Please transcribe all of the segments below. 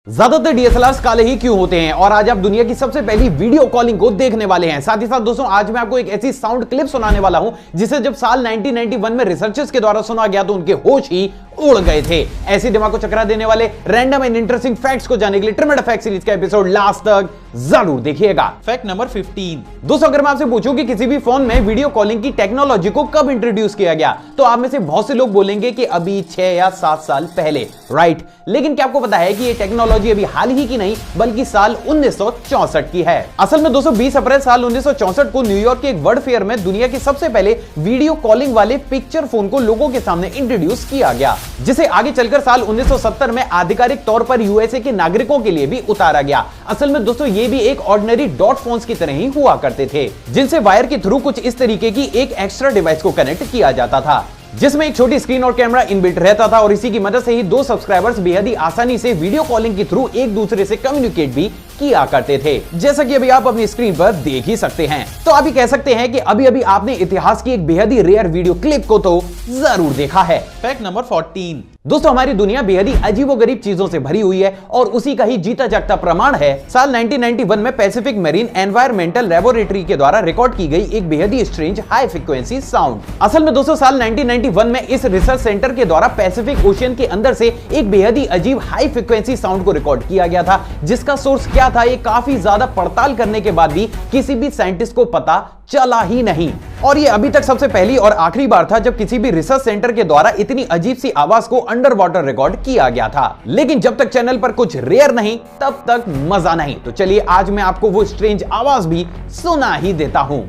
ज्यादातर डीएसएलआर काले ही क्यों होते हैं और आज आप दुनिया की सबसे पहली वीडियो कॉलिंग को देखने वाले हैं। साथ ही साथ दोस्तों आज मैं आपको एक ऐसी साउंड क्लिप सुनाने वाला हूं जिसे जब साल 1991 में रिसर्चर्स के द्वारा सुना गया तो उनके होश ही उड़ गए थे। ऐसे दिमाग को चकरा देने वाले रैंडम एंड इंटरेस्टिंग फैक्ट्स को जानने के लिए ट्रिमेंडस फैक्ट सीरीज का एपिसोड लास्ट तक जरूर देखिएगा। Fact number 15। दोस्तों अगर मैं आपसे पूछूं कि किसी भी फोन में वीडियो कॉलिंग की टेक्नोलॉजी को कब इंट्रोड्यूस किया गया तो आप में से बहुत से लोग बोलेंगे कि अभी 6 या 7 साल पहले, राइट। लेकिन क्या आपको पता है कि ये टेक्नोलॉजी अभी हाल ही की नहीं बल्कि साल 1964 की है। असल में दोस्तों 20 अप्रैल साल 1964 को न्यूयॉर्क के एक वर्ल्ड फेयर में दुनिया के सबसे पहले वीडियो कॉलिंग वाले पिक्चर फोन को लोगों के सामने इंट्रोड्यूस किया गया, जिसे आगे चलकर साल 1970 में आधिकारिक तौर पर यूएसए के नागरिकों के लिए भी उतारा गया। असल में दोस्तों ये भी एक ऑर्डिनरी डॉट फोन्स की तरह ही हुआ करते थे जिनसे वायर के थ्रू कुछ इस तरीके की एक एक्स्ट्रा डिवाइस को कनेक्ट किया जाता था जिसमें एक छोटी स्क्रीन और कैमरा इनबिल्ट रहता था और इसी की मदद से ही दो सब्सक्राइबर्स बेहद ही आसानी से वीडियो कॉलिंग के थ्रू एक दूसरे से कम्युनिकेट भी किया करते थे, जैसा कि अभी आप अपनी स्क्रीन पर देख ही सकते हैं। तो आप ही कह सकते हैं कि अभी अभी आपने इतिहास की एक बेहद ही रेयर वीडियो क्लिप को तो जरूर देखा है। Fact number 14। दोस्तों हमारी दुनिया बेहद ही अजीबोगरीब चीजों से भरी हुई है और उसी का ही जीता जागता प्रमाण है साल 1991 में पैसिफिक मेरीन एनवायरमेंटल लेबोरेटरी के द्वारा रिकॉर्ड की गई एक बेहद ही स्ट्रेंज हाई फ्रीक्वेंसी साउंड। असल में दोस्तों साल 1991 में इस रिसर्च सेंटर के द्वारा पैसिफिक ओशियन के अंदर से एक बेहद ही अजीब हाई फ्रीक्वेंसी साउंड को रिकॉर्ड किया गया था जिसका सोर्स क्या था ये काफी ज्यादा पड़ताल करने के बाद भी किसी भी साइंटिस्ट को पता चला ही नहीं। और ये अभी तक सबसे पहली और आखिरी बार था जब किसी भी रिसर्च सेंटर के द्वारा इतनी अजीब सी आवाज को अंडर वाटर रिकॉर्ड किया गया था। लेकिन जब तक चैनल पर कुछ रेयर नहीं तब तक मजा नहीं। तो चलिए आज मैं आपको वो स्ट्रेंज आवाज भी सुना ही देता हूं।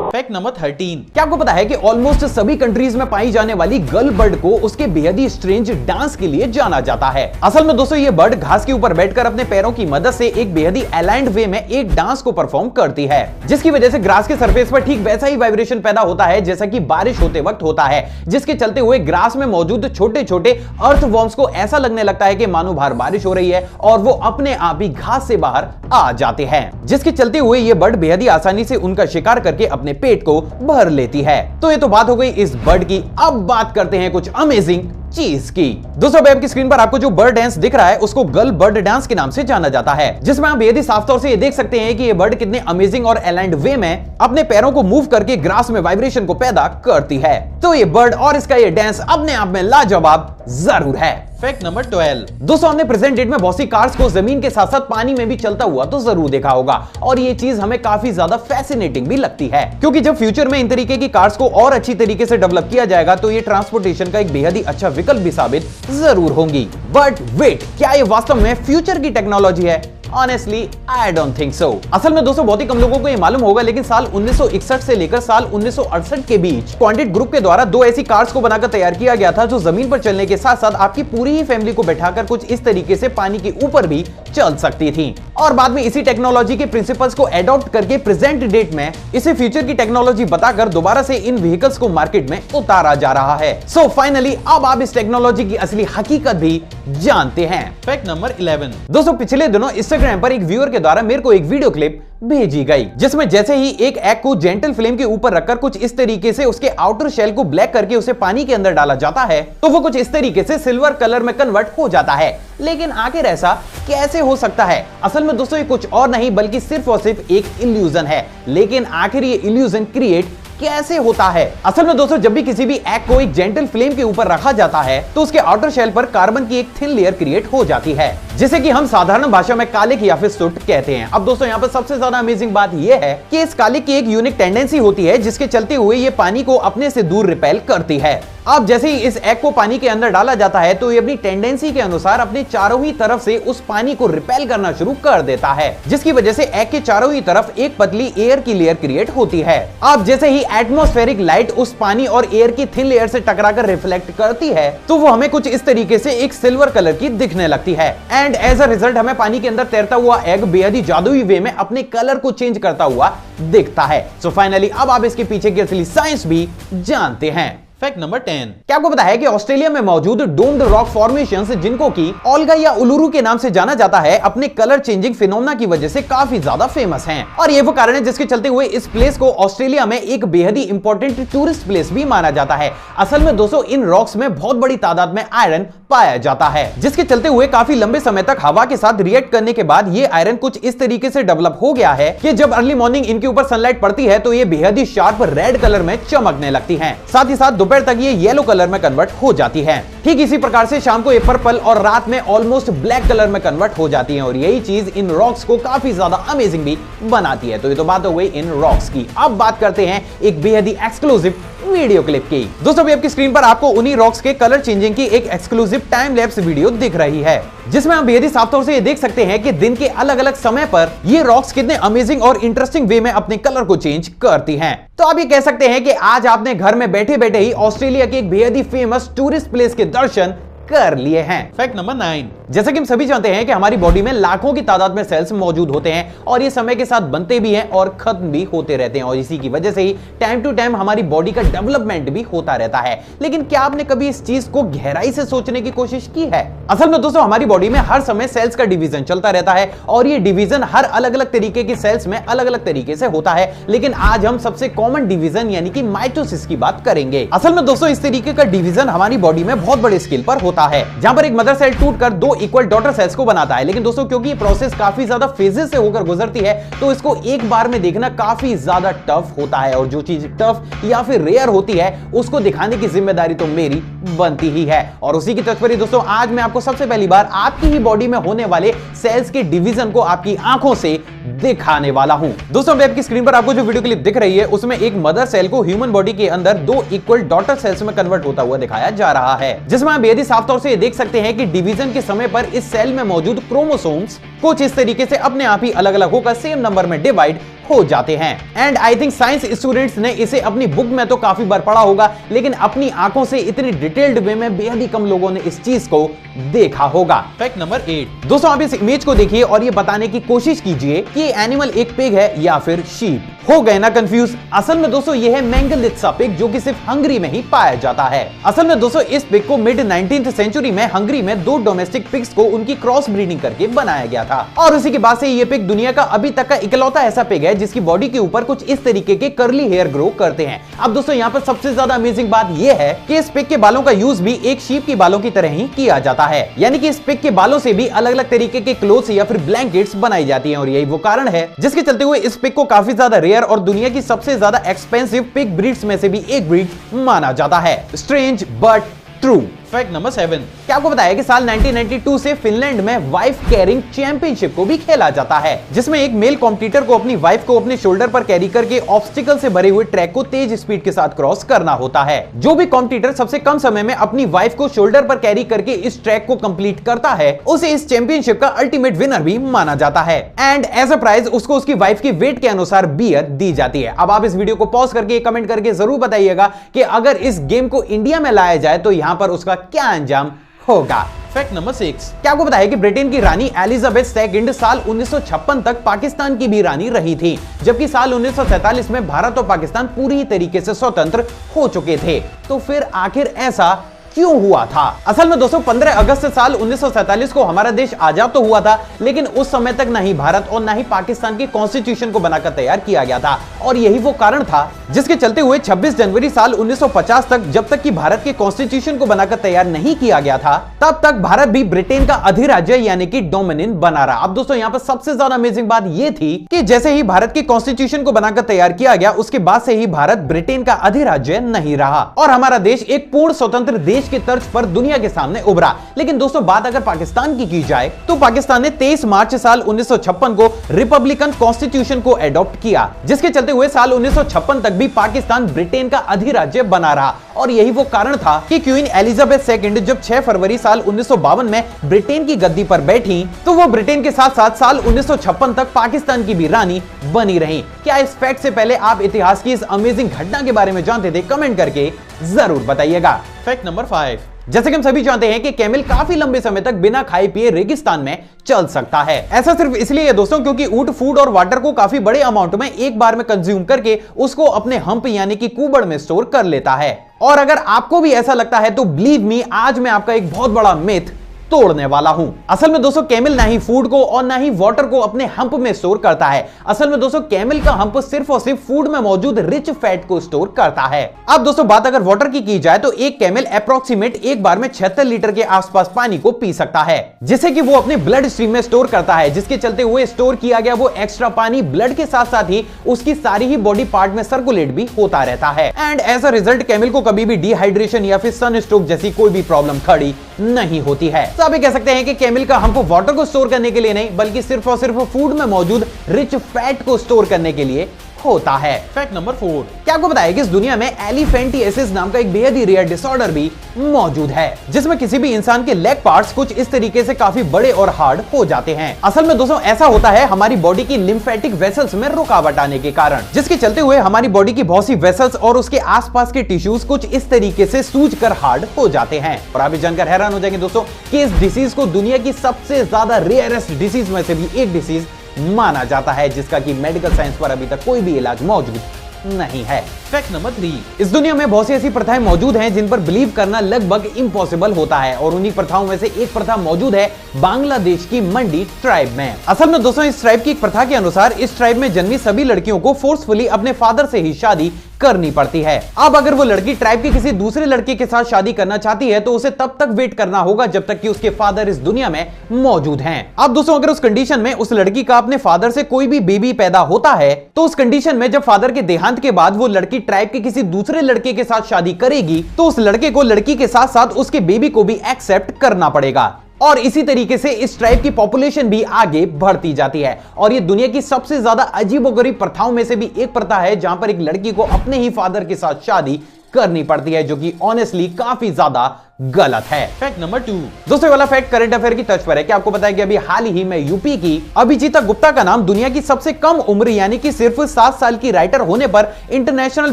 Fact number 13। क्या आपको पता है कि ऑलमोस्ट सभी कंट्रीज में पाई जाने वाली गर्ल बर्ड को उसके बेहद ही स्ट्रेंज डांस के लिए जाना जाता है। असल में दोस्तों ये बर्ड घास के ऊपर बैठकर अपने पैरों की मदद से एक बेहद ही अलाइंड वे में एक डांस को परफॉर्म करती है जिसकी वजह से ग्रास के सरफेस पर ठीक वैसा ही वाइब्रेशन पैदा होता है जैसा कि बारिश होते वक्त होता है, जिसके चलते हुए ग्रास में मौजूद छोटे छोटे अर्थ वॉर्म्स को ऐसा लगने लगता है कि मानो बाहर बारिश हो रही है और वो अपने आप ही घास से बाहर आ जाते हैं, जिसके चलते हुए ये बर्ड बेहद ही आसानी से उनका शिकार करके अपने पेट को भर लेती है। तो ये तो बात हो गई इस बर्ड की। अब बात करते हैं कुछ अमेजिंग चीज की। दोस्तों वेब की स्क्रीन पर आपको जो बर्ड डांस दिख रहा है उसको गर्ल बर्ड डांस के नाम से जाना जाता है, जिसमें आप बेहद ही साफ तौर से ये देख सकते हैं कि ये बर्ड कितने अमेजिंग और अलाइंड वे में अपने पैरों को मूव करके ग्रास में वाइब्रेशन को पैदा करती है। तो ये बर्ड और इसका ये डांस अपने आप में लाजवाब जरूर है। Fact number 12। दोस्तों हमने प्रेजेंट डेट में बहुत सी कार्स को जमीन के साथ साथ पानी में भी चलता हुआ तो जरूर देखा होगा और ये चीज हमें काफी ज्यादा फैसिनेटिंग भी लगती है क्योंकि जब फ्यूचर में इन तरीके की कार्स को और अच्छी तरीके से डेवलप किया जाएगा तो ये ट्रांसपोर्टेशन का एक बेहद ही अच्छा विकल्प भी साबित जरूर होंगी। बट वेट, क्या ये वास्तव में फ्यूचर की टेक्नोलॉजी है? Honestly, I don't think so। असल में दोस्तों बहुत ही कम लोगों को ये मालूम होगा लेकिन साल 1961 से लेकर साल 1968 के बीच क्वांटिट ग्रुप के द्वारा दो ऐसी कार्स को बनाकर तैयार किया गया था जो जमीन पर चलने के साथ साथ आपकी पूरी ही फैमिली को बैठाकर कुछ इस तरीके से पानी के ऊपर भी चल सकती थी और बाद में इसी टेक्नोलॉजी के प्रिंसिपल्स को एडॉप्ट करके प्रेजेंट डेट में इसे फ्यूचर की टेक्नोलॉजी बताकर दोबारा से इन व्हीकल्स को मार्केट में उतारा जा रहा है। सो फाइनली अब आप इस टेक्नोलॉजी की असली हकीकत भी जानते हैं। Fact number 11। दोस्तों पिछले दिनों इंस्टाग्राम पर एक व्यूअर के द्वारा मेरे को एक वीडियो क्लिप भेजी गई जिसमें जैसे ही एक एग को जेंटल फ्लेम के ऊपर रखकर कुछ इस तरीके से उसके आउटर शेल को ब्लैक करके उसे पानी के अंदर डाला जाता है तो वो कुछ इस तरीके से सिल्वर कलर में कन्वर्ट हो जाता है। लेकिन आखिर ऐसा कैसे हो सकता है? असल में दोस्तों ये कुछ और नहीं बल्कि सिर्फ और सिर्फ एक इल्यूजन है। लेकिन आखिर ये इल्यूजन क्रिएट कैसे होता है? असल में दोस्तों जब भी किसी भी एग को एक जेंटल फ्लेम के ऊपर रखा जाता है तो उसके आउटर शेल पर कार्बन की एक थिन लेयर क्रिएट हो जाती है जिसे कि हम साधारण भाषा में कालिक या फिर सुट कहते हैं। अब दोस्तों यहाँ पर सबसे ज्यादा अमेजिंग बात यह है कि इस कालिक की एक यूनिक टेंडेंसी होती है जिसके चलते हुए ये पानी को अपने से दूर रिपेल करती है। अब जैसे ही इस एग को पानी के अंदर डाला जाता है तो ये अपनी टेंडेंसी के अनुसार अपने चारों ही तरफ से उस पानी को रिपेल करना शुरू कर देता है जिसकी वजह से एग के चारों ही तरफ एक पतली एयर की लेयर क्रिएट होती है। अब जैसे ही एटमॉस्फेरिक लाइट उस पानी और एयर की थिन लेयर से टकराकर रिफ्लेक्ट करती है तो वो हमें कुछ इस तरीके से एक सिल्वर कलर की दिखने लगती है एंड एज अ रिजल्ट हमें पानी के अंदर तैरता हुआ एग बेहद ही जादुई वे में अपने कलर को चेंज करता हुआ दिखता है। सो फाइनली अब आप इसके पीछे की असली साइंस भी जानते हैं। Fact number 10। क्या आपको पता है कि ऑस्ट्रेलिया में मौजूद डोम्ड रॉक फॉर्मेशंस, जिनको कि ओल्गा या उलुरु के नाम से जाना जाता है, अपने कलर चेंजिंग फिनोमेना की वजह से काफी ज्यादा फेमस हैं। और ये वो कारण है जिसके चलते हुए इस प्लेस को ऑस्ट्रेलिया में एक बेहद ही इंपॉर्टेंट टूरिस्ट प्लेस भी माना जाता है। असल में दोस्तों इन रॉक्स में बहुत बड़ी तादाद में आयरन पाया जाता है, जिसके चलते हुए काफी लंबे समय तक हवा के साथ रिएक्ट करने के बाद ये आयरन कुछ इस तरीके से डेवलप हो गया है कि जब अर्ली मॉर्निंग इनके ऊपर सनलाइट पड़ती है तो ये बेहद ही शार्प रेड कलर में चमकने लगती हैं। साथ ही साथ दोपहर तक ये येलो कलर में कन्वर्ट हो जाती है। ठीक इसी प्रकार से शाम को ये पर्पल और रात में ऑलमोस्ट ब्लैक कलर में कन्वर्ट हो जाती है। और यही चीज इन रॉक्स को काफी ज्यादा अमेजिंग भी बनाती है। तो ये तो बात हो गई इन रॉक्स की। अब बात करते हैं एक बेहद ही एक्सक्लूसिव वीडियो क्लिप की। दोस्तों अभी आपकी स्क्रीन पर आपको उन्हीं रॉक्स के कलर चेंजिंग की एक एक्सक्लूसिव टाइम लैप्स वीडियो दिख रही है, जिसमें हम बेहद ही साफ तौर से ये देख सकते हैं कि दिन के अलग अलग समय पर ये रॉक्स कितने अमेजिंग और इंटरेस्टिंग वे में अपने कलर को चेंज करती हैं। तो आप ये कह सकते हैं कि आज आपने घर में बैठे बैठे ही ऑस्ट्रेलिया के एक बेहद ही फेमस टूरिस्ट प्लेस के दर्शन कर लिए हैं। Fact number 9। जैसा कि हम सभी जानते हैं कि हमारी बॉडी में लाखों की तादाद में सेल्स मौजूद होते हैं और ये समय के साथ बनते भी हैं और खत्म भी होते रहते हैं। और इसी की वजह से ही टाइम टू टाइम हमारी बॉडी का डेवलपमेंट भी होता रहता है। लेकिन क्या आपने कभी इस चीज को गहराई से सोचने की कोशिश की है? असल में दोस्तों हमारी बॉडी में हर समय सेल्स का डिवीजन चलता रहता है और ये डिवीजन हर अलग अलग तरीके की सेल्स में अलग अलग तरीके से होता है। लेकिन आज हम सबसे कॉमन डिवीजन यानी कि माइटोसिस की बात करेंगे। असल में दोस्तों इस तरीके का डिवीजन हमारी बॉडी में बहुत बड़े स्केल पर होता है, जहां पर एक मदर सेल टूटकर दो इक्वल डॉटर सेल्स को बनाता है। लेकिन दोस्तों क्योंकि ये प्रोसेस काफी ज्यादा फेजेस से होकर गुजरती है तो इसको एक बार में देखना काफी ज्यादा टफ होता है। और जो चीज टफ या फिर रेयर होती है उसको दिखाने की जिम्मेदारी तो मेरी बनती ही है। और उसी की तत्परता दोस्तों आज मैं आपको सबसे पहली बार आपकी ही बॉडी में होने वाले सेल्स के डिवीजन को आपकी आंखों से दिखाने वाला हूं। दोस्तों अभी आपकी स्क्रीन पर आपको जो वीडियो क्लिप दिख रही है उसमें एक मदर सेल को ह्यूमन बॉडी के अंदर दो इक्वल डॉटर सेल्स में कन्वर्ट होता हुआ दिखाया जा रहा है, जिसमें आप बेहद ही साफ तौर से देख सकते हैं कि डिवीजन के समय पर इस सेल में मौजूद क्रोमोसोम्स कुछ इस तरीके से अपने आप ही अलग अलग होकर सेम नंबर में डिवाइड हो जाते हैं। And I think science students ने इसे अपनी बुक में तो काफी बार पढ़ा होगा, लेकिन अपनी आंखों से इतनी डिटेल्ड वे में बेहद ही कम लोगों ने इस चीज को देखा होगा। Fact number 8। दोस्तों आप इस इमेज को देखिए और ये बताने की कोशिश कीजिए कि ये एनिमल एक पिग है या फिर शीप। हो गए ना कंफ्यूज? असल में दोस्तों यह है मैंगलित्सा पिग, जो कि सिर्फ हंगरी में ही पाया जाता है। असल में दोस्तों इस पिग को मिड 19th सेंचुरी में हंगरी में दो डोमेस्टिक पिग्स को उनकी क्रॉस ब्रीडिंग करके बनाया गया था। और उसी के बाद से ये पिग दुनिया का अभी तक का इकलौता ऐसा पिग है जिसकी बॉडी के ऊपर कुछ इस तरीके के कर्ली हेयर ग्रो करते हैं। अब दोस्तों यहाँ पर सबसे ज्यादा अमेजिंग बात यह है कि इस पिग के बालों का यूज भी एक शीप के बालों की तरह ही किया जाता है, यानी कि इस पिग के बालों से भी अलग अलग तरीके के क्लोथ्स या फिर ब्लैंकेट्स बनाई जाती हैं। और यही वो कारण है जिसके चलते हुए इस पिग को काफी ज्यादा रेयर और दुनिया की सबसे ज्यादा एक्सपेंसिव पिग ब्रीड्स में से भी एक ब्रीड माना जाता है। Strange but true. Fact number 7। क्या आपको बताया कि साल 1992 से फिनलैंड में वाइफ कैरिंग चैंपियनशिप को भी खेला जाता है, जिसमें एक मेल कॉम्पिटिटर को अपनी वाइफ को अपने शोल्डर पर कैरी करके ऑब्स्टिकल से भरे हुए ट्रैक को तेज स्पीड के साथ क्रॉस करना होता है। जो भी कॉम्पिटिटर सबसे कम समय में अपनी वाइफ को शोल्डर पर कैरी करके इस ट्रैक को कंप्लीट करता है उसे इस चैंपियनशिप का अल्टीमेट विनर भी माना जाता है। एंड एज अ प्राइज उसको उसकी वाइफ की वेट के अनुसार बियर दी जाती है। अब आप इस वीडियो को पॉज करके कमेंट करके जरूर बताइएगा कि अगर इस गेम को इंडिया में लाया जाए तो यहां पर उसका क्या अंजाम होगा। Fact number 6। क्या आपको पता है कि ब्रिटेन की रानी एलिजाबेथ सेकंड साल 1956 तक पाकिस्तान की भी रानी रही थी, जबकि साल 1947 में भारत और पाकिस्तान पूरी तरीके से स्वतंत्र हो चुके थे। तो फिर आखिर ऐसा क्यों हुआ था? असल में दोस्तों 15 अगस्त साल 1947 को हमारा देश आजाद तो हुआ था, लेकिन उस समय तक ना ही भारत और ना ही पाकिस्तान की कॉन्स्टिट्यूशन को बनाकर तैयार किया गया था। और यही वो कारण था जिसके चलते हुए 26 जनवरी साल 1950 तक, जब तक कि भारत के कॉन्स्टिट्यूशन को बनाकर तैयार नहीं किया गया था, तब तक भारत भी ब्रिटेन का अधिराज्य यानी कि डोमिनियन बना रहा। अब दोस्तों यहाँ पर सबसे ज्यादा अमेजिंग बात यह थी कि जैसे ही भारत के कॉन्स्टिट्यूशन को बनाकर तैयार किया गया उसके बाद से ही भारत ब्रिटेन का अधिराज्य नहीं रहा और हमारा देश एक पूर्ण स्वतंत्र देश की तर्ज पर दुनिया के सामने उभरा। लेकिन दोस्तों बात अगर पाकिस्तान की जाए तो पाकिस्तान ने 23 मार्च साल 1956 को रिपब्लिकन कॉन्स्टिट्यूशन को एडॉप्ट किया, जिसके चलते हुए साल 1956 तक भी पाकिस्तान ब्रिटेन का अधिराज्य बना रहा। और यही वो कारण था कि क्वीन एलिजाबेथ सेकंड जब 6 फरवरी साल 1952 में ब्रिटेन की गद्दी पर बैठी तो वो ब्रिटेन के साथ साथ साल 1956 तक पाकिस्तान की भी रानी बनी रही। क्या इस फैक्ट से पहले आप इतिहास की इस अमेजिंग घटना के बारे में जानते थे? कमेंट करके जरूर बताइएगा। Fact number 5। जैसे कि हम सभी जानते हैं कि कैमल काफी लंबे समय तक बिना खाए पिए रेगिस्तान में चल सकता है। ऐसा सिर्फ इसलिए है दोस्तों क्योंकि ऊंट फूड और वाटर को काफी बड़े अमाउंट में एक बार में कंज्यूम करके उसको अपने हम्प यानी कि कुबड़ में स्टोर कर लेता है। और अगर आपको भी ऐसा लगता है तो बिलीव मी, आज मैं आपका एक बहुत बड़ा मिथ तोड़ने वाला हूं। असल में दोस्तों कैमल ना ही फूड को और ना ही वाटर को अपने हम्प में स्टोर करता है। असल में दोस्तों कैमल का हम्प सिर्फ और सिर्फ फूड में मौजूद रिच फैट को स्टोर करता है। अब दोस्तों बात अगर वाटर की जाए तो एक कैमल अप्रोक्सीमेट एक बार में 76 लीटर के आसपास पानी को पी सकता है, जिसे कि वो अपने ब्लड स्ट्रीम में स्टोर करता है, जिसके चलते हुए स्टोर किया गया वो एक्स्ट्रा पानी ब्लड के साथ साथ ही उसकी सारी ही बॉडी पार्ट में सर्कुलेट भी होता रहता है। And as a result camel को कभी भी डिहाइड्रेशन या फिर सन स्ट्रोक जैसी कोई भी प्रॉब्लम खड़ी नहीं होती है। तो आप कह सकते हैं कि कैमल का हम्प वाटर को स्टोर करने के लिए नहीं बल्कि सिर्फ और सिर्फ फूड में मौजूद रिच फैट को स्टोर करने के लिए होता है। फैक्ट नंबर 4, क्या आपको बताया कि इस दुनिया में एलिफेंटिएसिस नाम का एक बेहद ही रेयर डिसऑर्डर भी मौजूद है, जिसमें किसी भी इंसान के लेग पार्ट्स कुछ इस तरीके से काफी बड़े और हार्ड हो जाते हैं। असल में दोस्तों ऐसा होता है हमारी बॉडी की लिम्फेटिक वेसल्स में रुकावट आने के कारण, जिसके चलते हुए हमारी बॉडी की बहुत सी वेसल्स और उसके आसपास के टिश्यूज कुछ इस तरीके से सूजकर हार्ड हो जाते हैं। और आप जानकर हैरान हो जाएंगे दोस्तों कि इस डिसीज को दुनिया की सबसे ज्यादा रेयरेस्ट डिसीज में से भी एक डिसीज माना जाता है, जिसका कि मेडिकल साइंस पर अभी तक कोई भी इलाज मौजूद नहीं है। फैक्ट नंबर 3, इस दुनिया में बहुत सी ऐसी प्रथाएं मौजूद हैं जिन पर बिलीव करना लगभग इम्पॉसिबल होता है, और उन्हीं प्रथाओं में से एक प्रथा मौजूद है बांग्लादेश की मंडी ट्राइब में। असल में दोस्तों इस ट्राइब की एक प्रथा के अनुसार इस ट्राइब में जन्मी सभी लड़कियों को फोर्सफुली अपने फादर से ही शादी करनी पड़ती है। अब अगर वो लड़की ट्राइब के किसी दूसरे लड़के के साथ शादी करना चाहती है तो उसे तब तक वेट करना होगा जब तक कि उसके फादर इस दुनिया में मौजूद हैं। अब दोस्तों अगर उस कंडीशन में उस लड़की का अपने फादर से कोई भी बेबी पैदा होता है तो उस कंडीशन में जब फादर के देहांत के बाद वो लड़की ट्राइब के किसी दूसरे लड़के के साथ शादी करेगी तो उस लड़के को लड़की के साथ साथ उसके बेबी को भी एक्सेप्ट करना पड़ेगा। और इसी तरीके से इस ट्राइब की पॉपुलेशन भी आगे बढ़ती जाती है। और ये दुनिया की सबसे ज्यादा अजीबोगरीब प्रथाओं में से भी एक प्रथा है जहां पर एक लड़की को अपने ही फादर के साथ शादी करनी पड़ती है, जो कि ऑनेस्टली काफी ज्यादा गलत है। फैक्ट नंबर 2, दोस्तों वाला फैक्ट करंट अफेयर की टच पर है कि आपको पता है कि अभी हाल ही में यूपी की अभिजीता गुप्ता का नाम दुनिया की सबसे कम उम्र यानी कि सिर्फ 7 साल की राइटर होने पर इंटरनेशनल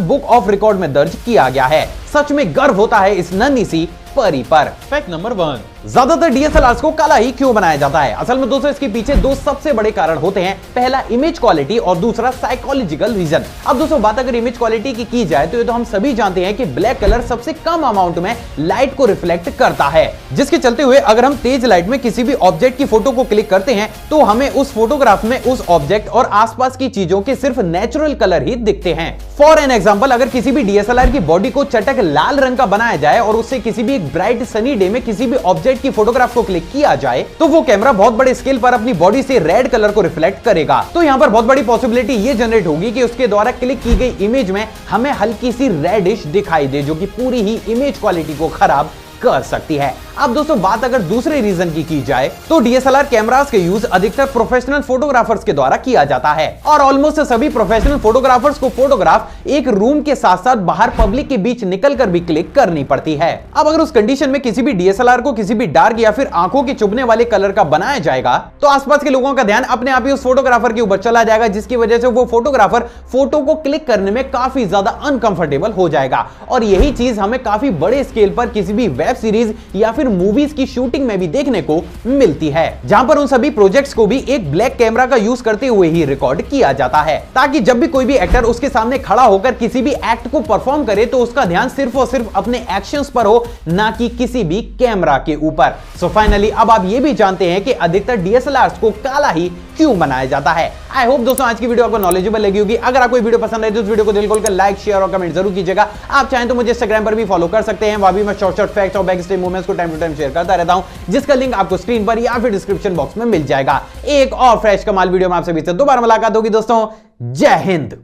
बुक ऑफ रिकॉर्ड में दर्ज किया गया है। सच में गर्व होता है इस नन्ही सी परी पर। फैक्ट नंबर 1, ज्यादातर डीएसएलआर को काला ही क्यों बनाया जाता है? असल में दोस्तों इसके पीछे दो सबसे बड़े कारण होते हैं, पहला इमेज क्वालिटी और दूसरा साइकोलॉजिकल रीजन। अब दोस्तों बात अगर इमेज क्वालिटी की जाए तो ये तो हम सभी जानते हैं कि ब्लैक कलर सबसे कम अमाउंट में लाइट को रिफ्लेक्ट करता है, जिसके चलते हुए अगर हम तेज लाइट में किसी भी ऑब्जेक्ट की फोटो को क्लिक करते हैं तो हमें उस फोटोग्राफ में उस ऑब्जेक्ट और आसपास की चीजों के सिर्फ नेचुरल कलर ही दिखते हैं। फॉर एन एग्जांपल अगर किसी भी डीएसएलआर की बॉडी को चटक लाल रंग का बनाया जाए और उससे किसी भी एक ब्राइट सनी डे में किसी भी ऑब्जेक्ट की फोटोग्राफ को क्लिक किया जाए तो वो कैमरा बहुत बड़े स्केल पर अपनी बॉडी से रेड कलर को रिफ्लेक्ट करेगा। तो यहां पर बहुत बड़ी पॉसिबिलिटी ये जनरेट होगी कि उसके द्वारा क्लिक की गई इमेज में हमें हल्की सी रेडिश दिखाई दे, जो कि पूरी ही इमेज क्वालिटी को खराब कर सकती है। अब दोस्तों बात अगर दूसरे रीजन की जाए तो डीएसएलआर कैमरास के यूज अधिकतर प्रोफेशनल फोटोग्राफर्स के द्वारा किया जाता है, और ऑलमोस्ट सभी प्रोफेशनल फोटोग्राफर्स को फोटोग्राफ एक रूम के साथ साथ बाहर पब्लिक के बीच निकलकर भी क्लिक करनी पड़ती है। अब अगर उस कंडीशन में किसी भी डीएसएलआर को किसी भी डार्क या फिर आंखों के चुभने वाले कलर का बनाया जाएगा तो आसपास के लोगों का ध्यान अपने आप ही उस फोटोग्राफर के ऊपर चला जाएगा, जिसकी वजह से वो फोटोग्राफर फोटो को क्लिक करने में काफी ज्यादा अनकंफर्टेबल हो जाएगा। और यही चीज हमें काफी बड़े स्केल पर किसी भी वेब सीरीज या फिर मूवीज की शूटिंग में भी देखने को मिलती है, जहां पर उन सभी प्रोजेक्ट्स को भी एक ब्लैक कैमरा का यूज करते हुए ही रिकॉर्ड किया जाता है, ताकि जब भी कोई भी एक्टर उसके सामने खड़ा होकर किसी भी एक्ट को परफॉर्म करे तो उसका ध्यान सिर्फ और सिर्फ अपने एक्शंस पर हो, ना कि किसी भी कैमरा के ऊपर। सो फाइनली अब आप ये भी जानते हैं कि अधिकतर डीएसएलआर को काला ही क्यों बनाया जाता है। आई होप दोस्तों आज की वीडियो आपको नॉलेजेबल लगी होगी। अगर आपको वीडियो पसंद आए तो इस वीडियो को दिल खोलकर लाइक, शेयर और कमेंट जरूर कीजिएगा। आप चाहें तो मुझे इंस्टाग्राम पर भी फॉलो कर सकते हैं, वहां भी मैं शॉर्ट फैक्ट्स और बैक स्टेज मूवमेंट्स को टाइम टू टाइम शेयर करता रहता हूं, जिसका लिंक आपको स्क्रीन पर या फिर डिस्क्रिप्शन बॉक्स में मिल जाएगा। एक और फ्रेश कमाल वीडियो में आप सभी से दोबारा मुलाकात होगी दोस्तों। जय हिंद।